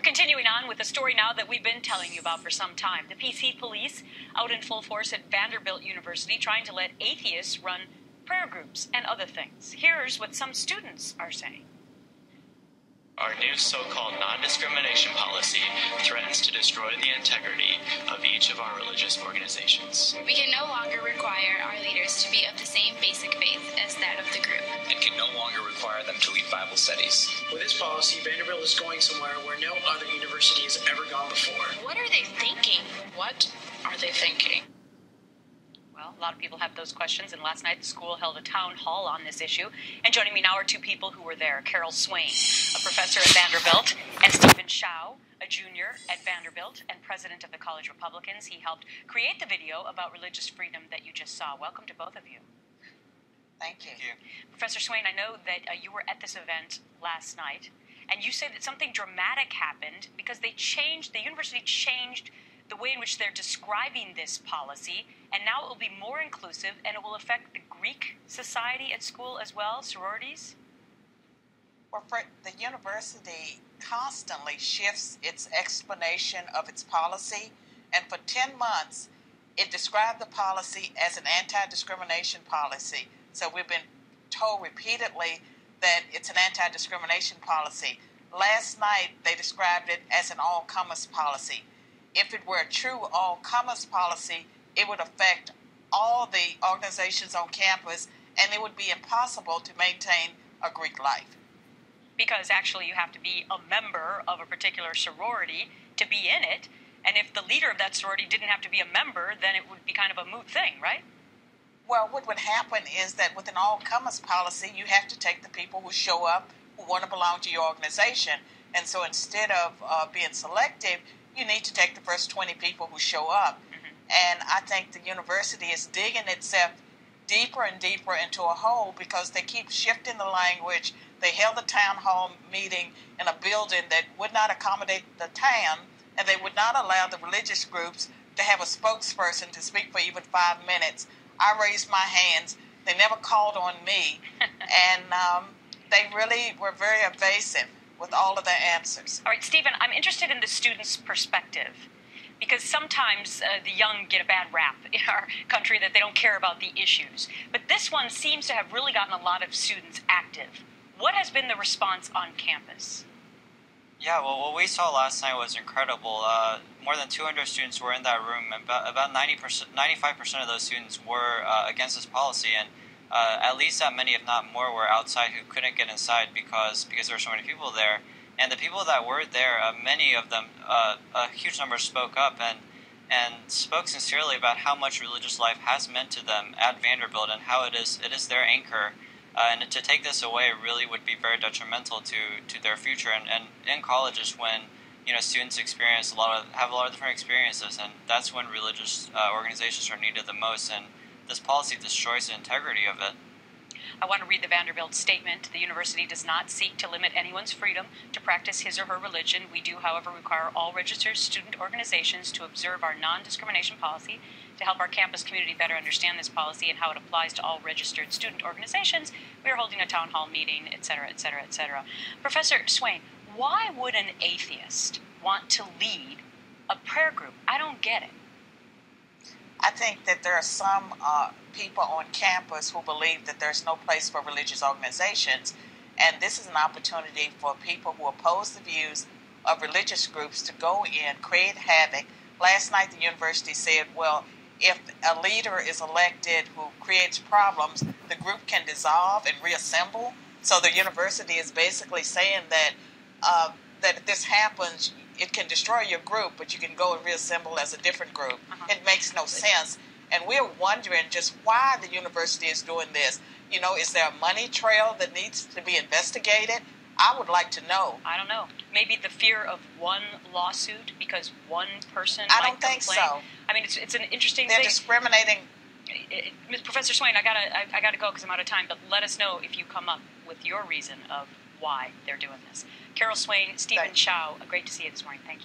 continuing on with a story now that we've been telling you about for some time. The PC police out in full force at Vanderbilt University trying to let atheists run prayer groups and other things. Here's what some students are saying. Our new so-called non-discrimination policy threatens to destroy the integrity of each of our religious organizations. We can no longer require our leaders to be of the same basic faith as that of the group. And can no longer require them to lead Bible studies. With this policy, Vanderbilt is going somewhere where no other university has ever gone before. What are they thinking? What are they thinking? Well, a lot of people have those questions, and last night the school held a town hall on this issue. And joining me now are two people who were there. Swain, a professor at Vanderbilt, and Siao, a junior at Vanderbilt and president of the College Republicans. He helped create the video about religious freedom that you just saw. Welcome to both of you. Thank you. Professor Swain, I know that you were at this event last night, and you said that something dramatic happened because the university changed the way in which they're describing this policy, and now it will be more inclusive, and it will affect the Greek society at school as well, sororities? Well, the university constantly shifts its explanation of its policy, and for 10 months, it described the policy as an anti-discrimination policy. So we've been told repeatedly that it's an anti-discrimination policy. Last night, they described it as an all-comers policy. If it were a true all-comers policy, it would affect all the organizations on campus, and it would be impossible to maintain a Greek life. Because actually you have to be a member of a particular sorority to be in it, and if the leader of that sorority didn't have to be a member, then it would be kind of a moot thing, right? Well, what would happen is that with an all-comers policy, you have to take the people who show up, who want to belong to your organization. And so instead of being selective, you need to take the first 20 people who show up. And I think the university is digging itself deeper and deeper into a hole because they keep shifting the language. They held a town hall meeting in a building that would not accommodate the town, and they would not allow the religious groups to have a spokesperson to speak for even 5 minutes. I raised my hands. They never called on me. And they really were very evasive with all of their answers. All right, Stephen, I'm interested in the student's perspective because sometimes the young get a bad rap in our country that they don't care about the issues. But this one seems to have really gotten a lot of students active. What has been the response on campus? Yeah, well, what we saw last night was incredible. More than 200 students were in that room, and about 95% of those students were against this policy, and at least that many, if not more, were outside who couldn't get inside because there were so many people there. And the people that were there, many of them, a huge number spoke up and spoke sincerely about how much religious life has meant to them at Vanderbilt and how it is their anchor. And to take this away really would be very detrimental to their future. And in colleges, when students have a lot of different experiences, and that's when religious organizations are needed the most. And this policy destroys the integrity of it. I want to read the Vanderbilt statement. The university does not seek to limit anyone's freedom to practice his or her religion. We do, however, require all registered student organizations to observe our non-discrimination policy. To help our campus community better understand this policy and how it applies to all registered student organizations, we are holding a town hall meeting, etc., etc., etc. Professor Swain, why would an atheist want to lead a prayer group? I don't get it. I think that there are some people on campus who believe that there's no place for religious organizations, and this is an opportunity for people who oppose the views of religious groups to go in, create havoc. Last night the university said, well, if a leader is elected who creates problems, the group can dissolve and reassemble. So the university is basically saying that that if this happens, it can destroy your group, but you can go and reassemble as a different group. It makes no sense. And we're wondering just why the university is doing this. Is there a money trail that needs to be investigated? I would like to know. I don't know. Maybe the fear of one lawsuit because one person I might don't think complain. so. I mean, it's an interesting They're thing. discriminating. Professor Swain, I gotta go because I'm out of time. But let us know if you come up with your reason of why they're doing this. Swain, Stephen Siao, great to see you this morning. Thank you.